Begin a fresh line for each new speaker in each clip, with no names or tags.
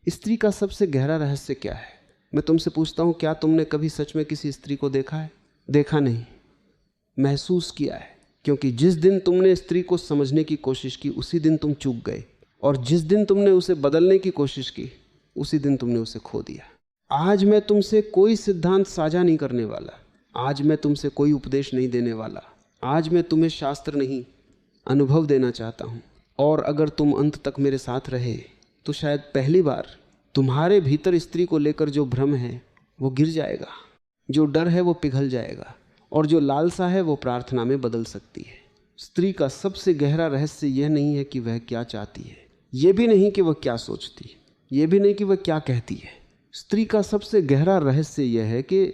स्त्री का सबसे गहरा रहस्य क्या है? मैं तुमसे पूछता हूं, क्या तुमने कभी सच में किसी स्त्री को देखा है? देखा नहीं, महसूस किया है। क्योंकि जिस दिन तुमने स्त्री को समझने की कोशिश की उसी दिन तुम चूक गए, और जिस दिन तुमने उसे बदलने की कोशिश की उसी दिन तुमने उसे खो दिया। आज मैं तुमसे कोई सिद्धांत साझा नहीं करने वाला, आज मैं तुमसे कोई उपदेश नहीं देने वाला, आज मैं तुम्हें शास्त्र नहीं अनुभव देना चाहता हूँ। और अगर तुम अंत तक मेरे साथ रहे तो शायद पहली बार तुम्हारे भीतर स्त्री को लेकर जो भ्रम है वो गिर जाएगा, जो डर है वो पिघल जाएगा, और जो लालसा है वो प्रार्थना में बदल सकती है। स्त्री का सबसे गहरा रहस्य यह नहीं है कि वह क्या चाहती है, यह भी नहीं कि वह क्या सोचती है, यह भी नहीं कि वह क्या कहती है। स्त्री का सबसे गहरा रहस्य यह है कि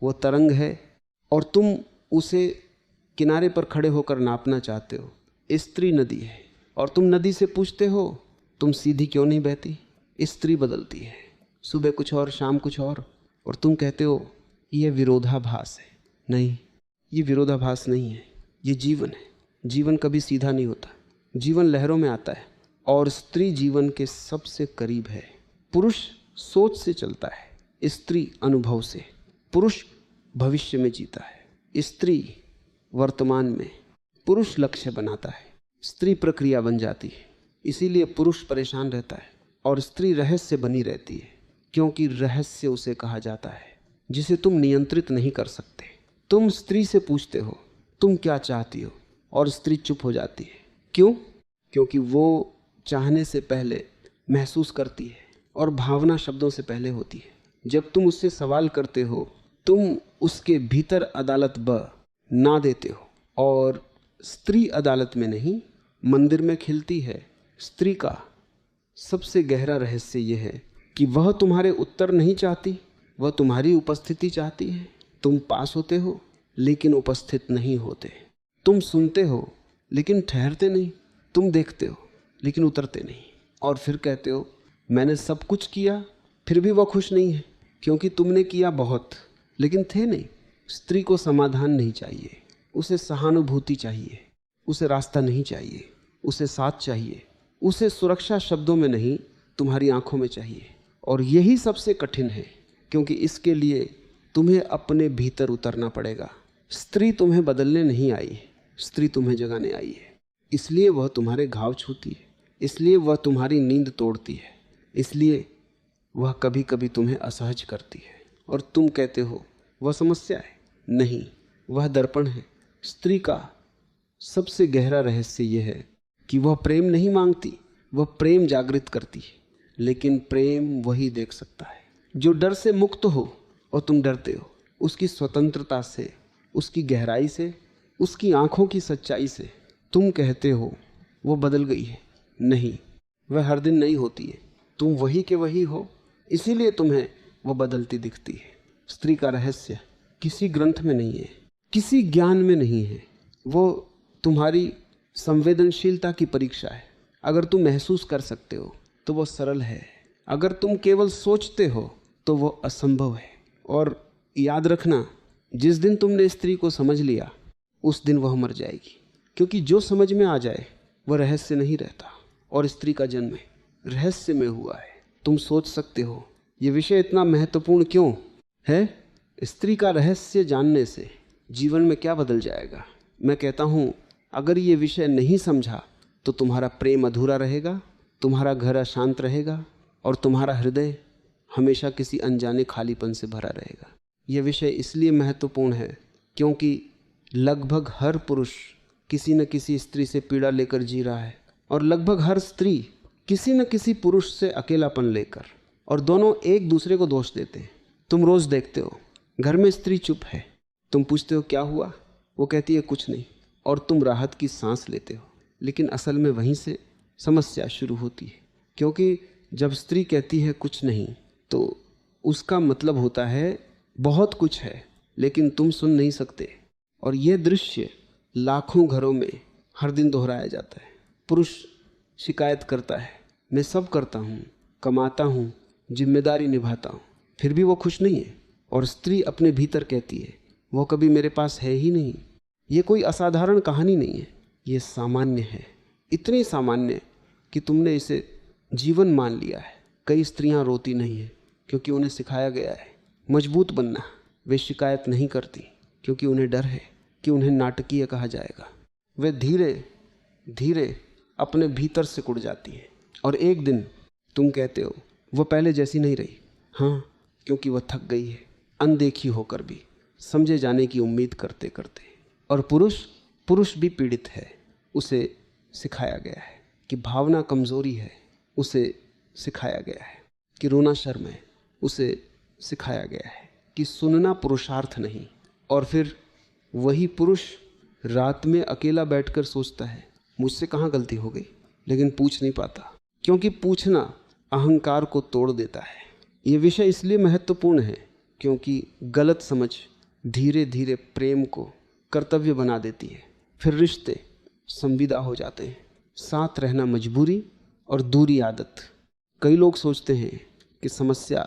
वो तरंग है और तुम उसे किनारे पर खड़े होकर नापना चाहते हो। स्त्री नदी है और तुम नदी से पूछते हो तुम सीधी क्यों नहीं बहती? स्त्री बदलती है, सुबह कुछ और शाम कुछ और तुम कहते हो यह विरोधाभास है। नहीं, ये विरोधाभास नहीं है, ये जीवन है। जीवन कभी सीधा नहीं होता, जीवन लहरों में आता है, और स्त्री जीवन के सबसे करीब है। पुरुष सोच से चलता है, स्त्री अनुभव से। पुरुष भविष्य में जीता है, स्त्री वर्तमान में। पुरुष लक्ष्य बनाता है, स्त्री प्रक्रिया बन जाती है। इसीलिए पुरुष परेशान रहता है और स्त्री रहस्य बनी रहती है, क्योंकि रहस्य उसे कहा जाता है जिसे तुम नियंत्रित नहीं कर सकते। तुम स्त्री से पूछते हो तुम क्या चाहती हो, और स्त्री चुप हो जाती है। क्यों? क्योंकि वो चाहने से पहले महसूस करती है, और भावना शब्दों से पहले होती है। जब तुम उससे सवाल करते हो तुम उसके भीतर अदालत ना देते हो, और स्त्री अदालत में नहीं मंदिर में खिलती है। स्त्री का सबसे गहरा रहस्य यह है कि वह तुम्हारे उत्तर नहीं चाहती, वह तुम्हारी उपस्थिति चाहती है। तुम पास होते हो लेकिन उपस्थित नहीं होते, तुम सुनते हो लेकिन ठहरते नहीं, तुम देखते हो लेकिन उतरते नहीं, और फिर कहते हो मैंने सब कुछ किया फिर भी वह खुश नहीं है, क्योंकि तुमने किया बहुत लेकिन थे नहीं। स्त्री को समाधान नहीं चाहिए, उसे सहानुभूति चाहिए, उसे रास्ता नहीं चाहिए, उसे साथ चाहिए, उसे सुरक्षा शब्दों में नहीं तुम्हारी आंखों में चाहिए। और यही सबसे कठिन है, क्योंकि इसके लिए तुम्हें अपने भीतर उतरना पड़ेगा। स्त्री तुम्हें बदलने नहीं आई है, स्त्री तुम्हें जगाने आई है। इसलिए वह तुम्हारे घाव छूती है, इसलिए वह तुम्हारी नींद तोड़ती है, इसलिए वह कभी कभी तुम्हें असहज करती है, और तुम कहते हो वह समस्या है। नहीं, वह दर्पण है। स्त्री का सबसे गहरा रहस्य यह है कि वह प्रेम नहीं मांगती, वह प्रेम जागृत करती है। लेकिन प्रेम वही देख सकता है जो डर से मुक्त हो, और तुम डरते हो उसकी स्वतंत्रता से, उसकी गहराई से, उसकी आंखों की सच्चाई से। तुम कहते हो वो बदल गई है। नहीं, वह हर दिन नहीं होती है, तुम वही के वही हो, इसीलिए तुम्हें वो बदलती दिखती है। स्त्री का रहस्य किसी ग्रंथ में नहीं है, किसी ज्ञान में नहीं है, वो तुम्हारी संवेदनशीलता की परीक्षा है। अगर तुम महसूस कर सकते हो तो वो सरल है, अगर तुम केवल सोचते हो तो वो असंभव है। और याद रखना, जिस दिन तुमने स्त्री को समझ लिया उस दिन वह मर जाएगी, क्योंकि जो समझ में आ जाए वह रहस्य नहीं रहता। और स्त्री का जन्म रहस्य में हुआ है। तुम सोच सकते हो ये विषय इतना महत्वपूर्ण क्यों है? स्त्री का रहस्य जानने से जीवन में क्या बदल जाएगा। मैं कहता हूँ अगर ये विषय नहीं समझा तो तुम्हारा प्रेम अधूरा रहेगा, तुम्हारा घर अशांत रहेगा, और तुम्हारा हृदय हमेशा किसी अनजाने खालीपन से भरा रहेगा। यह विषय इसलिए महत्वपूर्ण है क्योंकि लगभग हर पुरुष किसी न किसी स्त्री से पीड़ा लेकर जी रहा है, और लगभग हर स्त्री किसी न किसी पुरुष से अकेलापन लेकर, और दोनों एक दूसरे को दोष देते हैं। तुम रोज देखते हो घर में स्त्री चुप है, तुम पूछते हो क्या हुआ, वो कहती है कुछ नहीं, और तुम राहत की सांस लेते हो। लेकिन असल में वहीं से समस्या शुरू होती है, क्योंकि जब स्त्री कहती है कुछ नहीं तो उसका मतलब होता है बहुत कुछ है लेकिन तुम सुन नहीं सकते। और यह दृश्य लाखों घरों में हर दिन दोहराया जाता है। पुरुष शिकायत करता है मैं सब करता हूँ, कमाता हूँ, जिम्मेदारी निभाता हूँ, फिर भी वो खुश नहीं है। और स्त्री अपने भीतर कहती है वो कभी मेरे पास है ही नहीं। ये कोई असाधारण कहानी नहीं है, ये सामान्य है, इतनी सामान्य कि तुमने इसे जीवन मान लिया है। कई स्त्रियां रोती नहीं हैं क्योंकि उन्हें सिखाया गया है मजबूत बनना। वे शिकायत नहीं करती क्योंकि उन्हें डर है कि उन्हें नाटकीय कहा जाएगा। वे धीरे धीरे अपने भीतर से कुड़ जाती हैं और एक दिन तुम कहते हो वह पहले जैसी नहीं रही। हाँ, क्योंकि वह थक गई है, अनदेखी होकर भी, समझे जाने की उम्मीद करते करते। और पुरुष भी पीड़ित है। उसे सिखाया गया है कि भावना कमज़ोरी है, उसे सिखाया गया है कि रोना शर्म है, उसे सिखाया गया है कि सुनना पुरुषार्थ नहीं। और फिर वही पुरुष रात में अकेला बैठकर सोचता है मुझसे कहाँ गलती हो गई, लेकिन पूछ नहीं पाता क्योंकि पूछना अहंकार को तोड़ देता है। ये विषय इसलिए महत्वपूर्ण है क्योंकि गलत समझ धीरे धीरे प्रेम को कर्तव्य बना देती है। फिर रिश्ते संविदा हो जाते हैं, साथ रहना मजबूरी और दूरी आदत। कई लोग सोचते हैं कि समस्या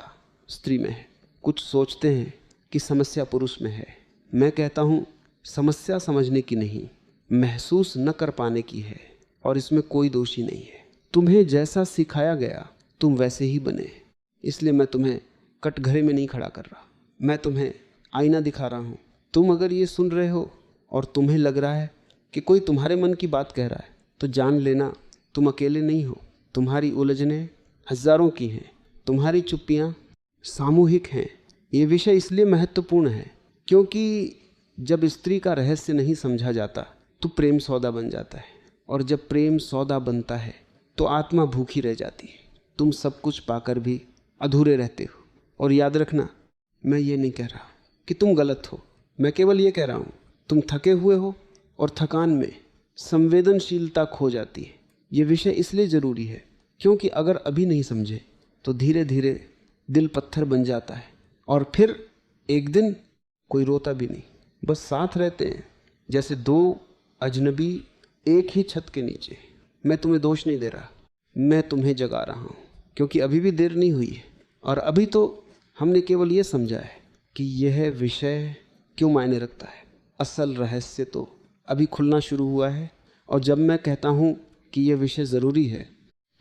स्त्री में है, कुछ सोचते हैं कि समस्या पुरुष में है। मैं कहता हूँ समस्या समझने की नहीं, महसूस न कर पाने की है और इसमें कोई दोषी नहीं है। तुम्हें जैसा सिखाया गया तुम वैसे ही बने। इसलिए मैं तुम्हें कटघरे में नहीं खड़ा कर रहा, मैं तुम्हें आईना दिखा रहा हूँ। तुम अगर ये सुन रहे हो और तुम्हें लग रहा है कि कोई तुम्हारे मन की बात कह रहा है तो जान लेना तुम अकेले नहीं हो। तुम्हारी उलझनें हजारों की हैं, तुम्हारी चुप्पियाँ सामूहिक हैं। ये विषय इसलिए महत्वपूर्ण है क्योंकि जब स्त्री का रहस्य नहीं समझा जाता तो प्रेम सौदा बन जाता है, और जब प्रेम सौदा बनता है तो आत्मा भूखी रह जाती है। तुम सब कुछ पाकर भी अधूरे रहते हो। और याद रखना, मैं ये नहीं कह रहा कि तुम गलत हो, मैं केवल ये कह रहा हूँ तुम थके हुए हो और थकान में संवेदनशीलता खो जाती है। ये विषय इसलिए ज़रूरी है क्योंकि अगर अभी नहीं समझे तो धीरे धीरे दिल पत्थर बन जाता है और फिर एक दिन कोई रोता भी नहीं। बस साथ रहते हैं जैसे दो अजनबी एक ही छत के नीचे। मैं तुम्हें दोष नहीं दे रहा, मैं तुम्हें जगा रहा हूँ क्योंकि अभी भी देर नहीं हुई है। और अभी तो हमने केवल ये समझा है कि यह विषय क्यों मायने रखता है। असल रहस्य तो अभी खुलना शुरू हुआ है। और जब मैं कहता हूँ कि यह विषय ज़रूरी है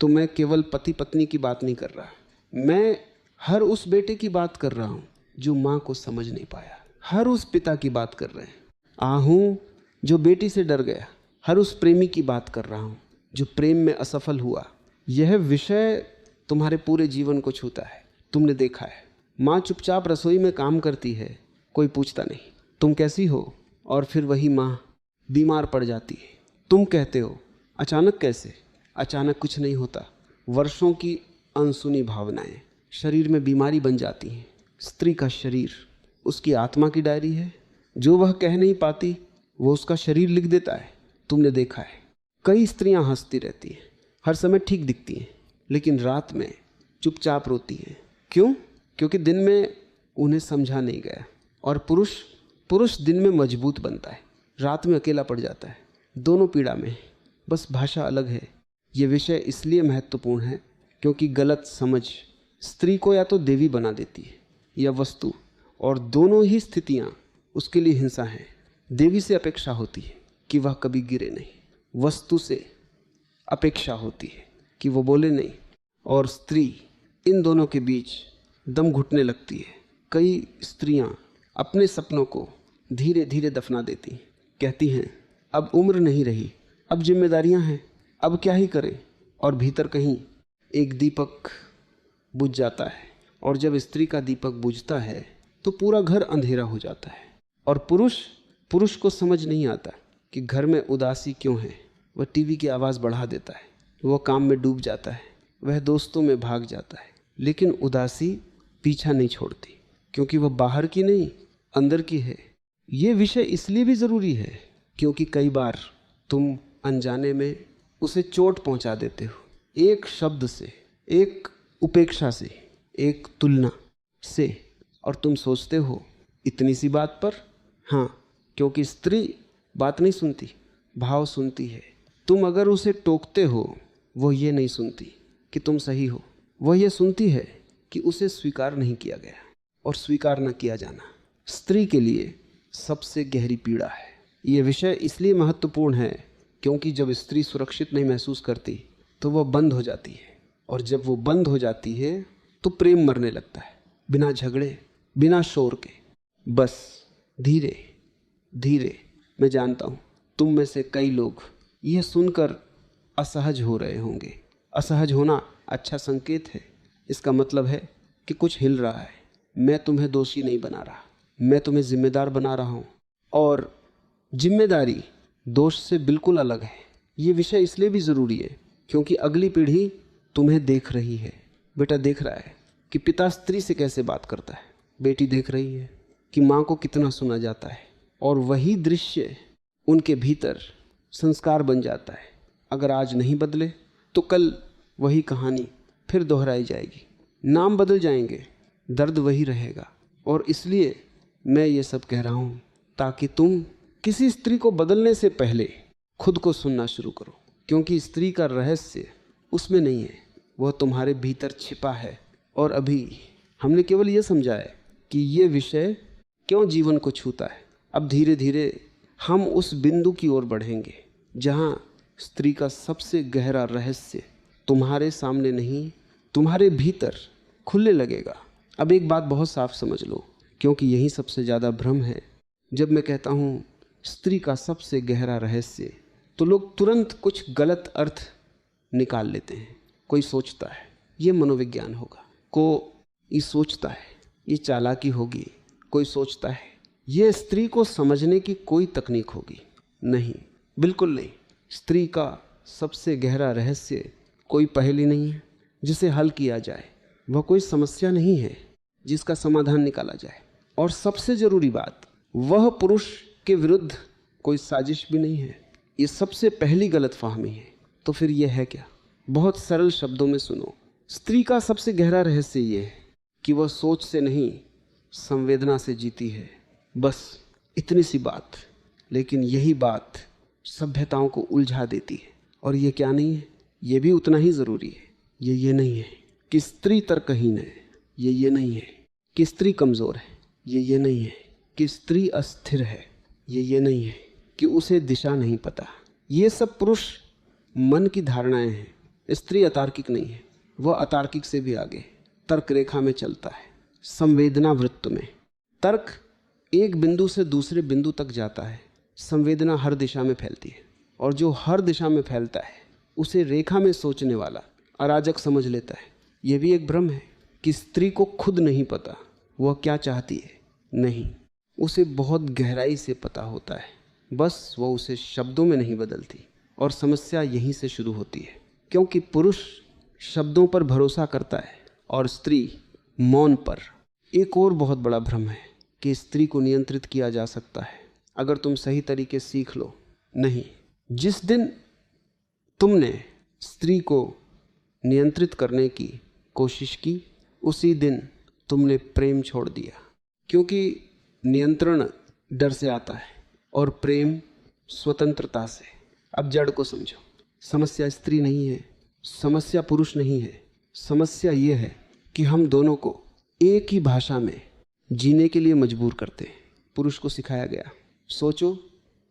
तो मैं केवल पति पत्नी की बात नहीं कर रहा, मैं हर उस बेटे की बात कर रहा हूँ जो माँ को समझ नहीं पाया, हर उस पिता की बात कर रहे हैं आहूँ जो बेटी से डर गया, हर उस प्रेमी की बात कर रहा हूँ जो प्रेम में असफल हुआ। यह विषय तुम्हारे पूरे जीवन को छूता है। तुमने देखा है, माँ चुपचाप रसोई में काम करती है, कोई पूछता नहीं तुम कैसी हो, और फिर वही माँ बीमार पड़ जाती है। तुम कहते हो अचानक कैसे? अचानक कुछ नहीं होता, वर्षों की अनसुनी भावनाएं शरीर में बीमारी बन जाती हैं। स्त्री का शरीर उसकी आत्मा की डायरी है, जो वह कह नहीं पाती वो उसका शरीर लिख देता है। तुमने देखा है कई स्त्रियां हंसती रहती हैं, हर समय ठीक दिखती हैं, लेकिन रात में चुपचाप रोती हैं। क्यों? क्योंकि दिन में उन्हें समझा नहीं गया। और पुरुष दिन में मजबूत बनता है, रात में अकेला पड़ जाता है। दोनों पीड़ा में, बस भाषा अलग है। ये विषय इसलिए महत्वपूर्ण है क्योंकि गलत समझ स्त्री को या तो देवी बना देती है या वस्तु, और दोनों ही स्थितियाँ उसके लिए हिंसा हैं। देवी से अपेक्षा होती है कि वह कभी गिरे नहीं, वस्तु से अपेक्षा होती है कि वो बोले नहीं, और स्त्री इन दोनों के बीच दम घुटने लगती है। कई स्त्रियां अपने सपनों को धीरे धीरे दफना देती हैं, कहती हैं अब उम्र नहीं रही, अब जिम्मेदारियां हैं, अब क्या ही करें। और भीतर कहीं एक दीपक बुझ जाता है, और जब स्त्री का दीपक बुझता है तो पूरा घर अंधेरा हो जाता है। और पुरुष को समझ नहीं आता कि घर में उदासी क्यों है। वह टीवी की आवाज़ बढ़ा देता है, वह काम में डूब जाता है, वह दोस्तों में भाग जाता है, लेकिन उदासी पीछा नहीं छोड़ती क्योंकि वह बाहर की नहीं अंदर की है। ये विषय इसलिए भी ज़रूरी है क्योंकि कई बार तुम अनजाने में उसे चोट पहुंचा देते हो, एक शब्द से, एक उपेक्षा से, एक तुलना से, और तुम सोचते हो इतनी सी बात पर। हाँ, क्योंकि स्त्री बात नहीं सुनती, भाव सुनती है। तुम अगर उसे टोकते हो वो ये नहीं सुनती कि तुम सही हो, वह ये सुनती है कि उसे स्वीकार नहीं किया गया, और स्वीकार न किया जाना स्त्री के लिए सबसे गहरी पीड़ा है। ये विषय इसलिए महत्वपूर्ण है क्योंकि जब स्त्री सुरक्षित नहीं महसूस करती तो वह बंद हो जाती है और जब वो बंद हो जाती है तो प्रेम मरने लगता है, बिना झगड़े, बिना शोर के। बस धीरे धीरे। मैं जानता हूँ तुम में से कई लोग यह सुनकर असहज हो रहे होंगे। असहज होना अच्छा संकेत है। इसका मतलब है कि कुछ हिल रहा है। मैं तुम्हें दोषी नहीं बना रहा, मैं तुम्हें जिम्मेदार बना रहा हूँ। और जिम्मेदारी दोष से बिल्कुल अलग है। ये विषय इसलिए भी ज़रूरी है क्योंकि अगली पीढ़ी तुम्हें देख रही है। बेटा देख रहा है कि पिता स्त्री से कैसे बात करता है, बेटी देख रही है कि माँ को कितना सुना जाता है, और वही दृश्य उनके भीतर संस्कार बन जाता है। अगर आज नहीं बदले तो कल वही कहानी फिर दोहराई जाएगी। नाम बदल जाएंगे, दर्द वही रहेगा। और इसलिए मैं ये सब कह रहा हूँ ताकि तुम किसी स्त्री को बदलने से पहले खुद को सुनना शुरू करो, क्योंकि स्त्री का रहस्य उसमें नहीं है, वह तुम्हारे भीतर छिपा है। और अभी हमने केवल ये समझा है कि ये विषय क्यों जीवन को छूता है। अब धीरे धीरे हम उस बिंदु की ओर बढ़ेंगे जहाँ स्त्री का सबसे गहरा रहस्य तुम्हारे सामने नहीं, तुम्हारे भीतर खुलने लगेगा। अब एक बात बहुत साफ समझ लो, क्योंकि यही सबसे ज़्यादा भ्रम है। जब मैं कहता हूँ स्त्री का सबसे गहरा रहस्य, तो लोग तुरंत कुछ गलत अर्थ निकाल लेते हैं। कोई सोचता है ये मनोविज्ञान होगा, कोई सोचता है ये चालाकी होगी, कोई सोचता है ये स्त्री को समझने की कोई तकनीक होगी। नहीं, बिल्कुल नहीं। स्त्री का सबसे गहरा रहस्य कोई पहेली नहीं है जिसे हल किया जाए, वह कोई समस्या नहीं है जिसका समाधान निकाला जाए। और सबसे ज़रूरी बात, वह पुरुष के विरुद्ध कोई साजिश भी नहीं है। ये सबसे पहली गलतफहमी है। तो फिर यह है क्या? बहुत सरल शब्दों में सुनो। स्त्री का सबसे गहरा रहस्य ये है कि वह सोच से नहीं, संवेदना से जीती है। बस इतनी सी बात। लेकिन यही बात सभ्यताओं को उलझा देती है। और ये क्या नहीं है, ये भी उतना ही ज़रूरी है। ये नहीं है कि स्त्री तर्कहीन है, ये नहीं है कि स्त्री कमज़ोर है, ये नहीं है कि स्त्री अस्थिर है, ये नहीं है कि उसे दिशा नहीं पता। ये सब पुरुष मन की धारणाएं हैं। स्त्री अतार्किक नहीं है, वह अतार्किक से भी आगे तर्क रेखा में चलता है, संवेदना वृत्त में। तर्क एक बिंदु से दूसरे बिंदु तक जाता है, संवेदना हर दिशा में फैलती है। और जो हर दिशा में फैलता है उसे रेखा में सोचने वाला अराजक समझ लेता है। यह भी एक भ्रम है कि स्त्री को खुद नहीं पता वह क्या चाहती है। नहीं, उसे बहुत गहराई से पता होता है, बस वह उसे शब्दों में नहीं बदलती। और समस्या यहीं से शुरू होती है, क्योंकि पुरुष शब्दों पर भरोसा करता है और स्त्री मौन पर। एक और बहुत बड़ा भ्रम है कि स्त्री को नियंत्रित किया जा सकता है अगर तुम सही तरीके सीख लो। नहीं, जिस दिन तुमने स्त्री को नियंत्रित करने की कोशिश की, उसी दिन तुमने प्रेम छोड़ दिया। क्योंकि नियंत्रण डर से आता है और प्रेम स्वतंत्रता से। अब जड़ को समझो। समस्या स्त्री नहीं है, समस्या पुरुष नहीं है। समस्या ये है कि हम दोनों को एक ही भाषा में जीने के लिए मजबूर करते हैं। पुरुष को सिखाया गया सोचो,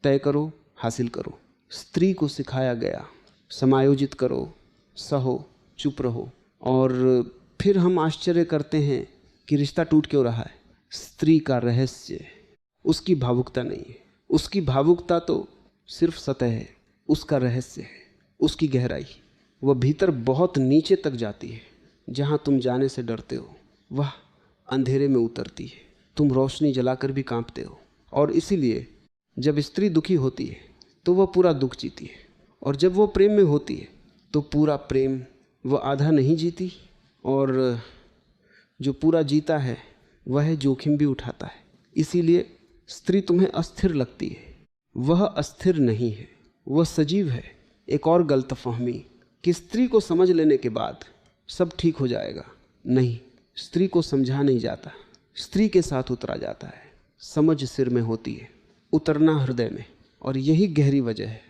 तय करो, हासिल करो। स्त्री को सिखाया गया समायोजित करो, सहो, चुप रहो। और फिर हम आश्चर्य करते हैं कि रिश्ता टूट क्यों रहा है। स्त्री का रहस्य उसकी भावुकता नहीं है। उसकी भावुकता तो सिर्फ सतह है, उसका रहस्य है उसकी गहराई। वह भीतर बहुत नीचे तक जाती है, जहाँ तुम जाने से डरते हो। वह अंधेरे में उतरती है, तुम रोशनी जलाकर भी कांपते हो। और इसीलिए जब स्त्री दुखी होती है तो वह पूरा दुख जीती है, और जब वह प्रेम में होती है तो पूरा प्रेम वह आधा नहीं जीती। और जो पूरा जीता है वह जोखिम भी उठाता है। इसीलिए स्त्री तुम्हें अस्थिर लगती है, वह अस्थिर नहीं है, वह सजीव है। एक और गलतफहमी कि स्त्री को समझ लेने के बाद सब ठीक हो जाएगा। नहीं, स्त्री को समझा नहीं जाता, स्त्री के साथ उतरा जाता है। समझ सिर में होती है, उतरना हृदय में। और यही गहरी वजह है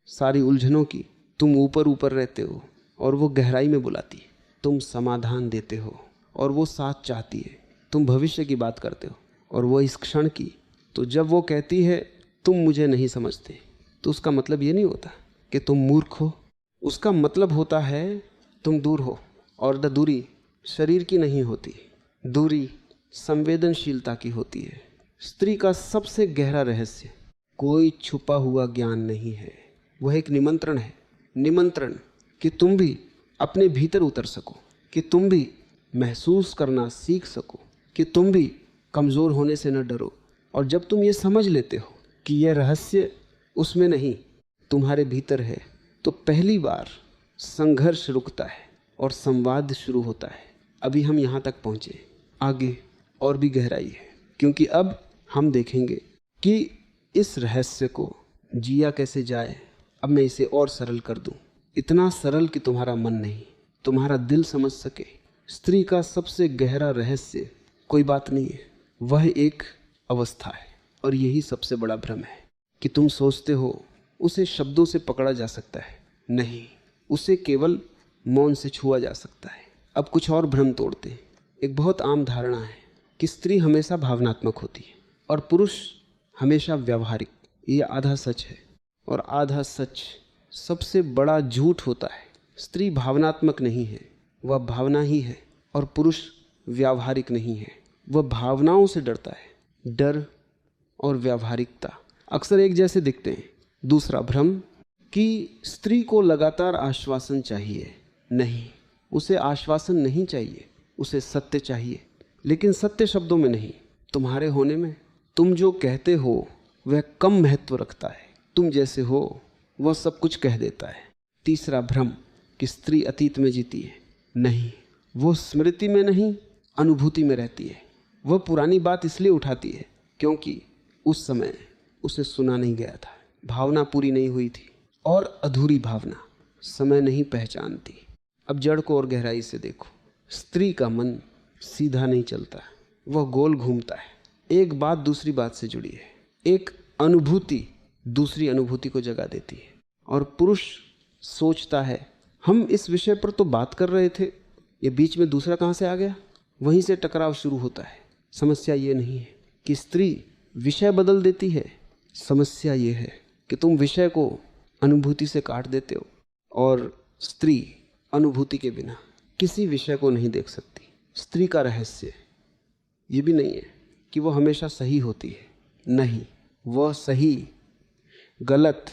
सारी उलझनों की। तुम ऊपर ऊपर रहते हो और वो गहराई में बुलाती है। तुम समाधान देते हो और वो साथ चाहती है। तुम भविष्य की बात करते हो और वो इस क्षण की। तो जब वो कहती है तुम मुझे नहीं समझते, तो उसका मतलब ये नहीं होता कि तुम मूर्ख हो। उसका मतलब होता है तुम दूर हो, और दूरी शरीर की नहीं होती, दूरी संवेदनशीलता की होती है। स्त्री का सबसे गहरा रहस्य कोई छुपा हुआ ज्ञान नहीं है, वह एक निमंत्रण है। निमंत्रण कि तुम भी अपने भीतर उतर सको, कि तुम भी महसूस करना सीख सको, कि तुम भी कमज़ोर होने से न डरो। और जब तुम ये समझ लेते हो कि यह रहस्य उसमें नहीं तुम्हारे भीतर है, तो पहली बार संघर्ष रुकता है और संवाद शुरू होता है। अभी हम यहाँ तक पहुँचे, आगे और भी गहराई है, क्योंकि अब हम देखेंगे कि इस रहस्य को जिया कैसे जाए। अब मैं इसे और सरल कर दूं, इतना सरल कि तुम्हारा मन नहीं, तुम्हारा दिल समझ सके। स्त्री का सबसे गहरा रहस्य कोई बात नहीं है, वह एक अवस्था है। और यही सबसे बड़ा भ्रम है कि तुम सोचते हो उसे शब्दों से पकड़ा जा सकता है। नहीं, उसे केवल मौन से छुआ जा सकता है। अब कुछ और भ्रम तोड़ते हैं। एक बहुत आम धारणा है कि स्त्री हमेशा भावनात्मक होती है और पुरुष हमेशा व्यावहारिक। ये आधा सच है और आधा सच सबसे बड़ा झूठ होता है। स्त्री भावनात्मक नहीं है, वह भावना ही है, और पुरुष व्यावहारिक नहीं है, वह भावनाओं से डरता है। डर और व्यावहारिकता अक्सर एक जैसे दिखते हैं। दूसरा भ्रम कि स्त्री को लगातार आश्वासन चाहिए। नहीं, उसे आश्वासन नहीं चाहिए, उसे सत्य चाहिए, लेकिन सत्य शब्दों में नहीं, तुम्हारे होने में। तुम जो कहते हो वह कम महत्व रखता है, तुम जैसे हो वह सब कुछ कह देता है। तीसरा भ्रम कि स्त्री अतीत में जीती है। नहीं, वो स्मृति में नहीं, अनुभूति में रहती है। वह पुरानी बात इसलिए उठाती है क्योंकि उस समय उसे सुना नहीं गया था, भावना पूरी नहीं हुई थी, और अधूरी भावना समय नहीं पहचानती। अब जड़ को और गहराई से देखो। स्त्री का मन सीधा नहीं चलता, वह गोल घूमता है। एक बात दूसरी बात से जुड़ी है, एक अनुभूति दूसरी अनुभूति को जगा देती है। और पुरुष सोचता है हम इस विषय पर तो बात कर रहे थे, ये बीच में दूसरा कहाँ से आ गया, वहीं से टकराव शुरू होता है। समस्या ये नहीं है कि स्त्री विषय बदल देती है, समस्या ये है कि तुम विषय को अनुभूति से काट देते हो, और स्त्री अनुभूति के बिना किसी विषय को नहीं देख सकती। स्त्री का रहस्य ये भी नहीं है कि वो हमेशा सही होती है। नहीं, वह सही गलत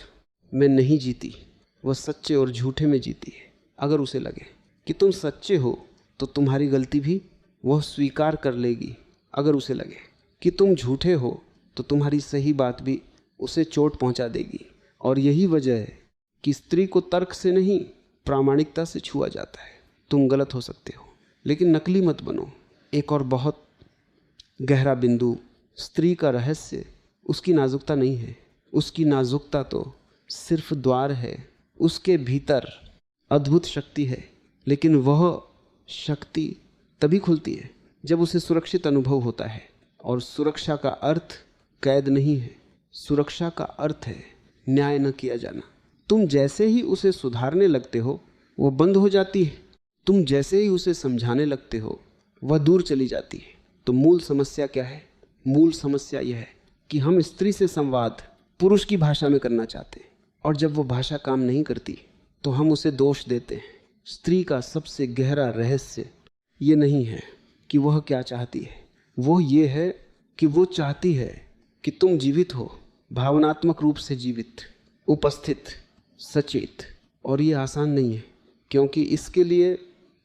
में नहीं जीती, वह सच्चे और झूठे में जीती है। अगर उसे लगे कि तुम सच्चे हो तो तुम्हारी गलती भी वह स्वीकार कर लेगी। अगर उसे लगे कि तुम झूठे हो तो तुम्हारी सही बात भी उसे चोट पहुंचा देगी। और यही वजह है कि स्त्री को तर्क से नहीं, प्रामाणिकता से छुआ जाता है। तुम गलत हो सकते हो, लेकिन नकली मत बनो। एक और बहुत गहरा बिंदु, स्त्री का रहस्य उसकी नाजुकता नहीं है। उसकी नाजुकता तो सिर्फ द्वार है, उसके भीतर अद्भुत शक्ति है, लेकिन वह शक्ति तभी खुलती है जब उसे सुरक्षित अनुभव होता है। और सुरक्षा का अर्थ कैद नहीं है, सुरक्षा का अर्थ है न्याय न किया जाना। तुम जैसे ही उसे सुधारने लगते हो वह बंद हो जाती है, तुम जैसे ही उसे समझाने लगते हो वह दूर चली जाती है। तो मूल समस्या क्या है? मूल समस्या यह है कि हम स्त्री से संवाद पुरुष की भाषा में करना चाहते हैं, और जब वो भाषा काम नहीं करती तो हम उसे दोष देते हैं। स्त्री का सबसे गहरा रहस्य ये नहीं है कि वह क्या चाहती है, वो ये है कि वो चाहती है कि तुम जीवित हो, भावनात्मक रूप से जीवित, उपस्थित, सचेत। और ये आसान नहीं है, क्योंकि इसके लिए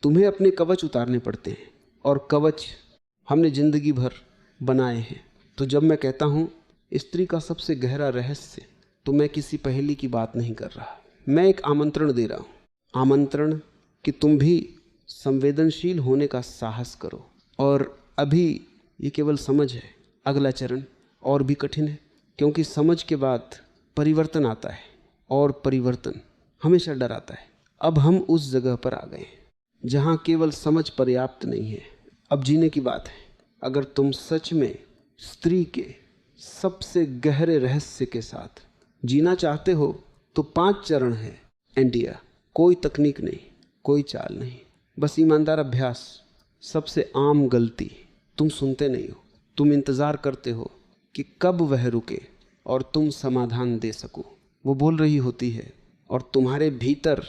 तुम्हें अपने कवच उतारने पड़ते हैं, और कवच हमने जिंदगी भर बनाए हैं। तो जब मैं कहता हूँ स्त्री का सबसे गहरा रहस्य, तो मैं किसी पहेली की बात नहीं कर रहा, मैं एक आमंत्रण दे रहा हूँ। आमंत्रण कि तुम भी संवेदनशील होने का साहस करो। और अभी ये केवल समझ है, अगला चरण और भी कठिन है, क्योंकि समझ के बाद परिवर्तन आता है, और परिवर्तन हमेशा डराता है। अब हम उस जगह पर आ गए जहाँ केवल समझ पर्याप्त नहीं है, अब जीने की बात है। अगर तुम सच में स्त्री के सबसे गहरे रहस्य के साथ जीना चाहते हो तो 5 चरण है इंडिया। कोई तकनीक नहीं, कोई चाल नहीं, बस ईमानदार अभ्यास। सबसे आम गलती, तुम सुनते नहीं हो, तुम इंतज़ार करते हो कि कब वह रुके और तुम समाधान दे सको। वो बोल रही होती है और तुम्हारे भीतर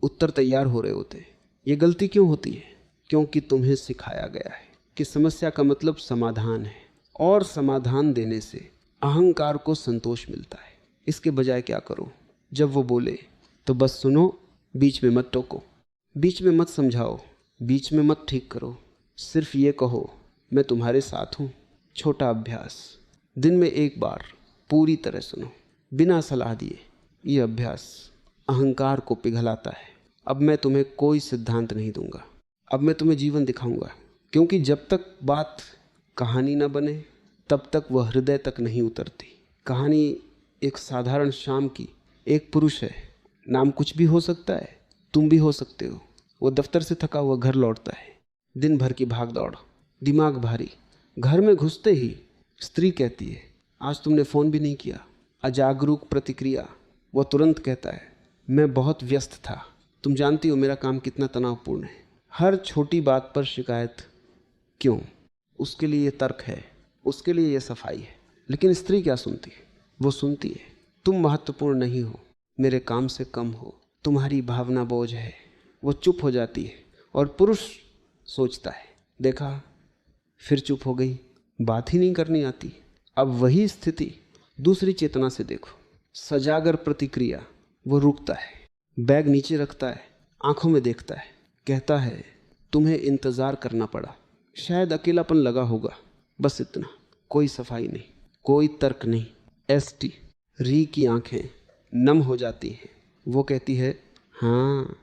उत्तर तैयार हो रहे होते, ये गलती क्यों होती है? क्योंकि तुम्हें सिखाया गया है कि समस्या का मतलब समाधान है, और समाधान देने से अहंकार को संतोष मिलता है। इसके बजाय क्या करो, जब वो बोले तो बस सुनो, बीच में मत टोको, बीच में मत समझाओ, बीच में मत ठीक करो, सिर्फ ये कहो मैं तुम्हारे साथ हूँ। छोटा अभ्यास, दिन में एक बार पूरी तरह सुनो, बिना सलाह दिए। ये अभ्यास अहंकार को पिघलाता है। अब मैं तुम्हें कोई सिद्धांत नहीं दूंगा, अब मैं तुम्हें जीवन दिखाऊंगा, क्योंकि जब तक बात कहानी न बने तब तक वह हृदय तक नहीं उतरती। कहानी एक साधारण शाम की, एक पुरुष है, नाम कुछ भी हो सकता है, तुम भी हो सकते हो। वो दफ्तर से थका हुआ घर लौटता है, दिन भर की भाग दौड़, दिमाग भारी। घर में घुसते ही स्त्री कहती है आज तुमने फ़ोन भी नहीं किया। अजागरूक प्रतिक्रिया, वो तुरंत कहता है मैं बहुत व्यस्त था, तुम जानती हो मेरा काम कितना तनावपूर्ण है। हर छोटी बात पर शिकायत क्यों? उसके लिए ये तर्क है, उसके लिए ये सफाई है। लेकिन स्त्री क्या सुनती है? वो सुनती है तुम महत्वपूर्ण नहीं हो, मेरे काम से कम हो, तुम्हारी भावना बोझ है। वो चुप हो जाती है और पुरुष सोचता है देखा फिर चुप हो गई, बात ही नहीं करनी आती। अब वही स्थिति दूसरी चेतना से देखो, सजागर प्रतिक्रिया। वो रुकता है, बैग नीचे रखता है, आंखों में देखता है, कहता है तुम्हें इंतज़ार करना पड़ा, शायद अकेलापन लगा होगा, बस इतना, कोई सफाई नहीं, कोई तर्क नहीं। एसटी री की आंखें नम हो जाती हैं। वो कहती है हाँ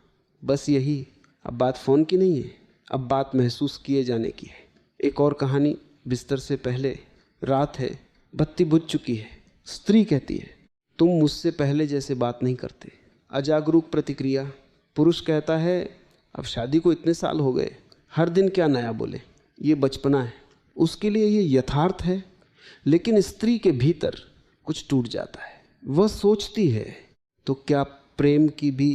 बस यही, अब बात फ़ोन की नहीं है, अब बात महसूस किए जाने की है। एक और कहानी, बिस्तर से पहले, रात है, बत्ती बुझ चुकी है। स्त्री कहती है तुम मुझसे पहले जैसे बात नहीं करते। अजागरूक प्रतिक्रिया, पुरुष कहता है अब शादी को इतने साल हो गए, हर दिन क्या नया बोले, ये बचपना है। उसके लिए ये यथार्थ है, लेकिन स्त्री के भीतर कुछ टूट जाता है। वह सोचती है तो क्या प्रेम की भी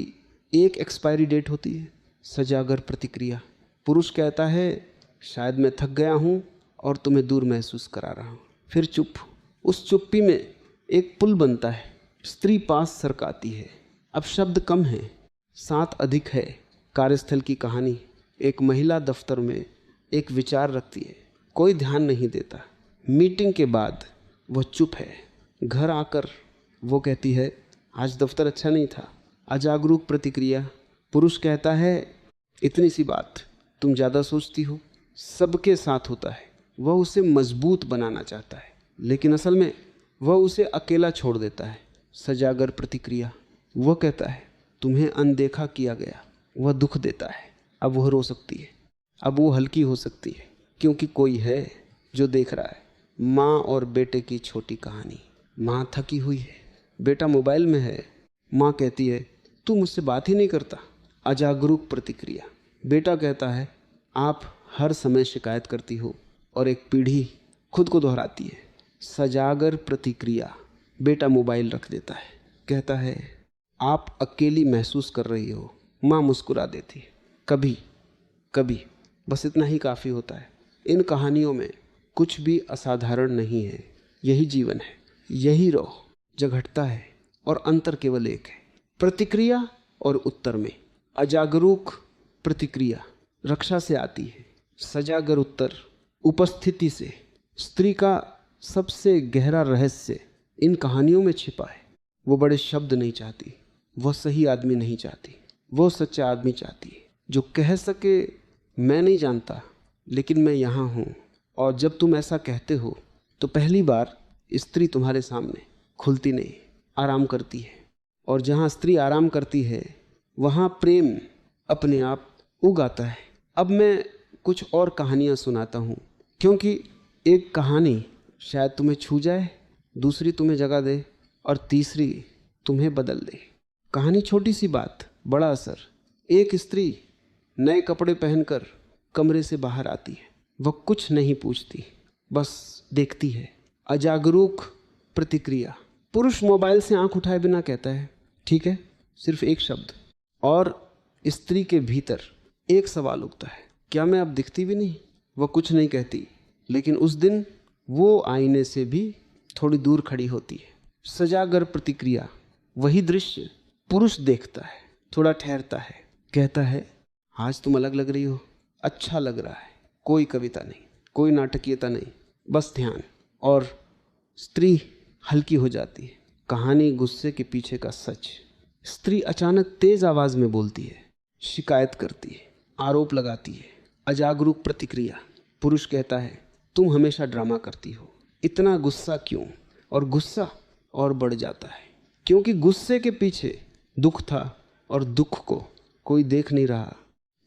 एक एक्सपायरी डेट होती है? सजागर प्रतिक्रिया, पुरुष कहता है शायद मैं थक गया हूँ और तुम्हें दूर महसूस करा रहा हूँ। फिर चुप, उस चुप्पी में एक पुल बनता है, स्त्री पास सरकाती है। अब शब्द कम है, साथ अधिक है। कार्यस्थल की कहानी, एक महिला दफ्तर में एक विचार रखती है, कोई ध्यान नहीं देता। मीटिंग के बाद वह चुप है। घर आकर वो कहती है आज दफ्तर अच्छा नहीं था। अजागरूक प्रतिक्रिया, पुरुष कहता है इतनी सी बात, तुम ज़्यादा सोचती हो। सबके साथ होता है, वह उसे मजबूत बनाना चाहता है, लेकिन असल में वह उसे अकेला छोड़ देता है। सजागर प्रतिक्रिया, वह कहता है तुम्हें अनदेखा किया गया। वह दुख देता है, अब वह रो सकती है, अब वो हल्की हो सकती है, क्योंकि कोई है जो देख रहा है। माँ और बेटे की छोटी कहानी। माँ थकी हुई है, बेटा मोबाइल में है। माँ कहती है तू मुझसे बात ही नहीं करता। अजागरूक प्रतिक्रिया, बेटा कहता है आप हर समय शिकायत करती हो, और एक पीढ़ी खुद को दोहराती है। सजागर प्रतिक्रिया, बेटा मोबाइल रख देता है, कहता है आप अकेली महसूस कर रही हो। माँ मुस्कुरा देती है, कभी कभी, बस इतना ही काफ़ी होता है। इन कहानियों में कुछ भी असाधारण नहीं है, यही जीवन है, यही रोह जो घटता है, और अंतर केवल एक है, प्रतिक्रिया और उत्तर में। अजागरूक प्रतिक्रिया रक्षा से आती है, सजागर उत्तर उपस्थिति से। स्त्री का सबसे गहरा रहस्य इन कहानियों में छिपा है। वो बड़े शब्द नहीं चाहती, वो सही आदमी नहीं चाहती, वो सच्चा आदमी चाहती है जो कह सके मैं नहीं जानता लेकिन मैं यहाँ हूँ। और जब तुम ऐसा कहते हो तो पहली बार स्त्री तुम्हारे सामने खुलती नहीं, आराम करती है। और जहाँ स्त्री आराम करती है वहाँ प्रेम अपने आप उगाता है। अब मैं कुछ और कहानियाँ सुनाता हूँ, क्योंकि एक कहानी शायद तुम्हें छू जाए, दूसरी तुम्हें जगा दे, और तीसरी तुम्हें बदल दे। कहानी छोटी सी बात, बड़ा असर। एक स्त्री नए कपड़े पहनकर कमरे से बाहर आती है। वह कुछ नहीं पूछती, बस देखती है। अजागरूक प्रतिक्रिया, पुरुष मोबाइल से आंख उठाए बिना कहता है ठीक है, सिर्फ एक शब्द। और स्त्री के भीतर एक सवाल उठता है, क्या मैं अब दिखती भी नहीं? वह कुछ नहीं कहती, लेकिन उस दिन वो आईने से भी थोड़ी दूर खड़ी होती है। सजागर प्रतिक्रिया, वही दृश्य पुरुष देखता है, थोड़ा ठहरता है, कहता है आज तुम अलग लग रही हो, अच्छा लग रहा है। कोई कविता नहीं, कोई नाटकीयता नहीं, बस ध्यान। और स्त्री हल्की हो जाती है। कहानी गुस्से के पीछे का सच। स्त्री अचानक तेज आवाज में बोलती है, शिकायत करती है, आरोप लगाती है, अजागरूक प्रतिक्रिया। पुरुष कहता है, तुम हमेशा ड्रामा करती हो, इतना गुस्सा क्यों? और गुस्सा और बढ़ जाता है, क्योंकि गुस्से के पीछे दुख था और दुख को कोई देख नहीं रहा।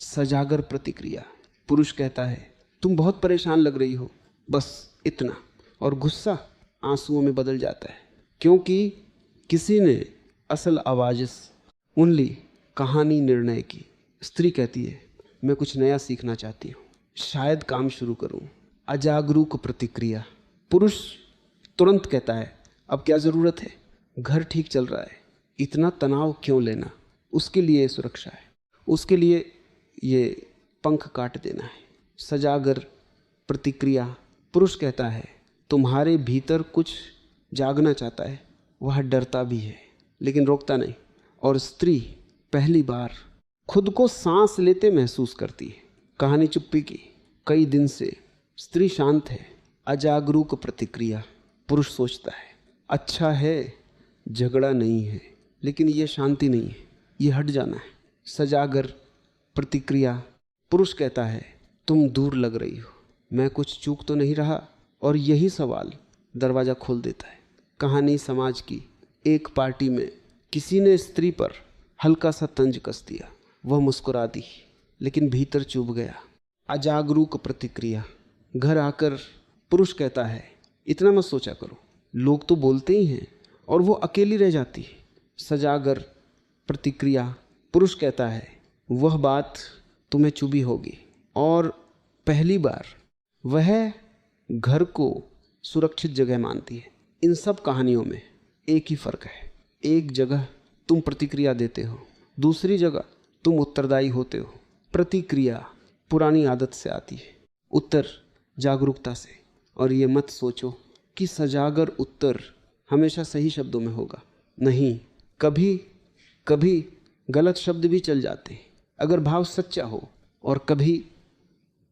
सजागर प्रतिक्रिया। पुरुष कहता है, तुम बहुत परेशान लग रही हो, बस इतना। और गुस्सा आंसुओं में बदल जाता है, क्योंकि किसी ने असल आवाज़ सुन ली, कहानी निर्णय की। स्त्री कहती है, मैं कुछ नया सीखना चाहती हूँ, शायद काम शुरू करूँ। अजागरूक प्रतिक्रिया। पुरुष तुरंत कहता है, अब क्या ज़रूरत है, घर ठीक चल रहा है, इतना तनाव क्यों लेना? उसके लिए सुरक्षा है, उसके लिए ये पंख काट देना है। सजागर प्रतिक्रिया। पुरुष कहता है, तुम्हारे भीतर कुछ जागना चाहता है, वह डरता भी है लेकिन रोकता नहीं। और स्त्री पहली बार खुद को सांस लेते महसूस करती है। कहानी चुप्पी की। कई दिन से स्त्री शांत है। अजागरूक प्रतिक्रिया। पुरुष सोचता है, अच्छा है झगड़ा नहीं है, लेकिन ये शांति नहीं है, ये हट जाना है। सजागर प्रतिक्रिया। पुरुष कहता है, तुम दूर लग रही हो, मैं कुछ चूक तो नहीं रहा? और यही सवाल दरवाज़ा खोल देता है। कहानी समाज की। एक पार्टी में किसी ने स्त्री पर हल्का सा तंज कस दिया, वह मुस्कुरा दी, लेकिन भीतर चुभ गया। अजागरूक प्रतिक्रिया। घर आकर पुरुष कहता है, इतना मत सोचा करो, लोग तो बोलते ही हैं, और वो अकेली रह जाती है। सजागर प्रतिक्रिया। पुरुष कहता है, वह बात तुम्हें चुभी होगी। और पहली बार वह घर को सुरक्षित जगह मानती है। इन सब कहानियों में एक ही फ़र्क है, एक जगह तुम प्रतिक्रिया देते हो, दूसरी जगह तुम उत्तरदायी होते हो। प्रतिक्रिया पुरानी आदत से आती है, उत्तर जागरूकता से। और ये मत सोचो कि सजागर उत्तर हमेशा सही शब्दों में होगा। नहीं, कभी कभी गलत शब्द भी चल जाते हैं अगर भाव सच्चा हो, और कभी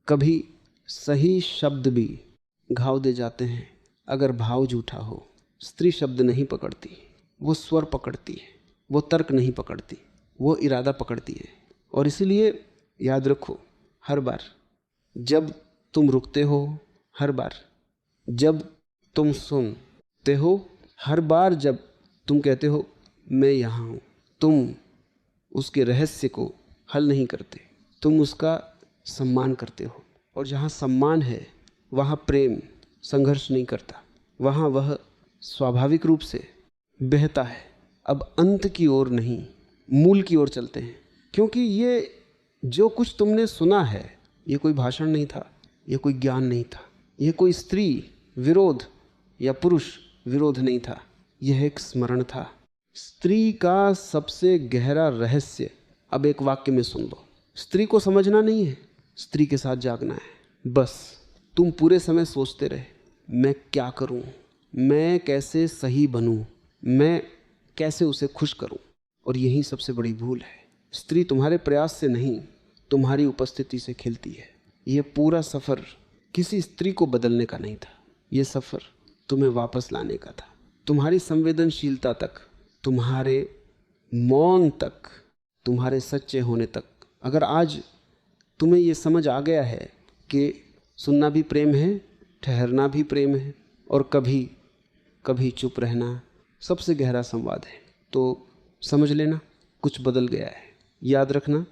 कभी सही शब्द भी घाव दे जाते हैं अगर भाव झूठा हो। स्त्री शब्द नहीं पकड़ती, वो स्वर पकड़ती है, वो तर्क नहीं पकड़ती, वो इरादा पकड़ती है। और इसलिए याद रखो, हर बार जब तुम रुकते हो, हर बार जब तुम सुनते हो, हर बार जब तुम कहते हो मैं यहाँ हूँ, तुम उसके रहस्य को हल नहीं करते, तुम उसका सम्मान करते हो। और जहाँ सम्मान है वहाँ प्रेम संघर्ष नहीं करता, वहाँ वह स्वाभाविक रूप से बहता है। अब अंत की ओर नहीं, मूल की ओर चलते हैं, क्योंकि ये जो कुछ तुमने सुना है, ये कोई भाषण नहीं था, ये कोई ज्ञान नहीं था, ये कोई स्त्री विरोध या पुरुष विरोध नहीं था, यह एक स्मरण था। स्त्री का सबसे गहरा रहस्य अब एक वाक्य में सुन लो। स्त्री को समझना नहीं है, स्त्री के साथ जागना है। बस तुम पूरे समय सोचते रहे, मैं क्या करूं, मैं कैसे सही बनूं, मैं कैसे उसे खुश करूं। और यही सबसे बड़ी भूल है। स्त्री तुम्हारे प्रयास से नहीं, तुम्हारी उपस्थिति से खिलती है। यह पूरा सफ़र किसी स्त्री को बदलने का नहीं था, यह सफ़र तुम्हें वापस लाने का था। तुम्हारी संवेदनशीलता तक, तुम्हारे मौन तक, तुम्हारे सच्चे होने तक। अगर आज तुम्हें ये समझ आ गया है कि सुनना भी प्रेम है, ठहरना भी प्रेम है, और कभी कभी चुप रहना सबसे गहरा संवाद है, तो समझ लेना कुछ बदल गया है। याद रखना,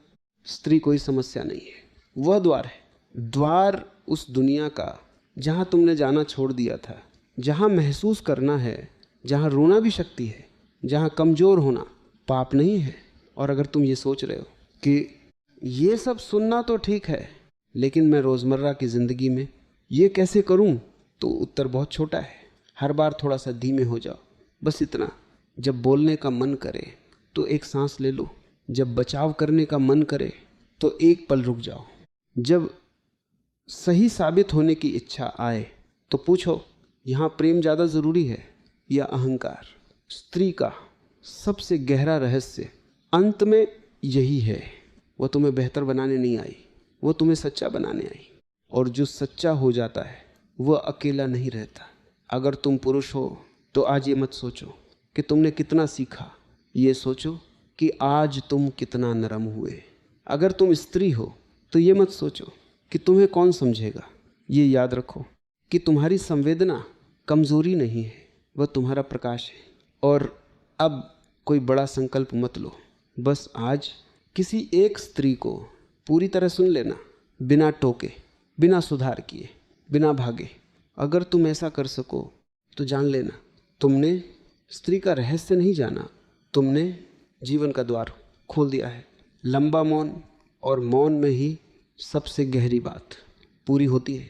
स्त्री कोई समस्या नहीं है, वह द्वार है, द्वार उस दुनिया का जहाँ तुमने जाना छोड़ दिया था, जहाँ महसूस करना है, जहाँ रोना भी शक्ति है, जहाँ कमज़ोर होना पाप नहीं है। और अगर तुम ये सोच रहे हो कि ये सब सुनना तो ठीक है, लेकिन मैं रोज़मर्रा की ज़िंदगी में ये कैसे करूं, तो उत्तर बहुत छोटा है। हर बार थोड़ा सा धीमे हो जाओ, बस इतना। जब बोलने का मन करे तो एक सांस ले लो, जब बचाव करने का मन करे तो एक पल रुक जाओ, जब सही साबित होने की इच्छा आए तो पूछो, यहाँ प्रेम ज़्यादा ज़रूरी है या अहंकार। स्त्री का सबसे गहरा रहस्य अंत में यही है, वो तुम्हें बेहतर बनाने नहीं आई, वो तुम्हें सच्चा बनाने आई। और जो सच्चा हो जाता है वह अकेला नहीं रहता। अगर तुम पुरुष हो तो आज ये मत सोचो कि तुमने कितना सीखा, ये सोचो कि आज तुम कितना नरम हुए। अगर तुम स्त्री हो तो ये मत सोचो कि तुम्हें कौन समझेगा। ये याद रखो कि तुम्हारी संवेदना कमजोरी नहीं है, वह तुम्हारा प्रकाश है। और अब कोई बड़ा संकल्प मत लो, बस आज किसी एक स्त्री को पूरी तरह सुन लेना, बिना टोके, बिना सुधार किए, बिना भागे। अगर तुम ऐसा कर सको तो जान लेना तुमने स्त्री का रहस्य नहीं जाना, तुमने जीवन का द्वार खोल दिया है। लंबा मौन और मौन में ही सबसे गहरी बात पूरी होती है।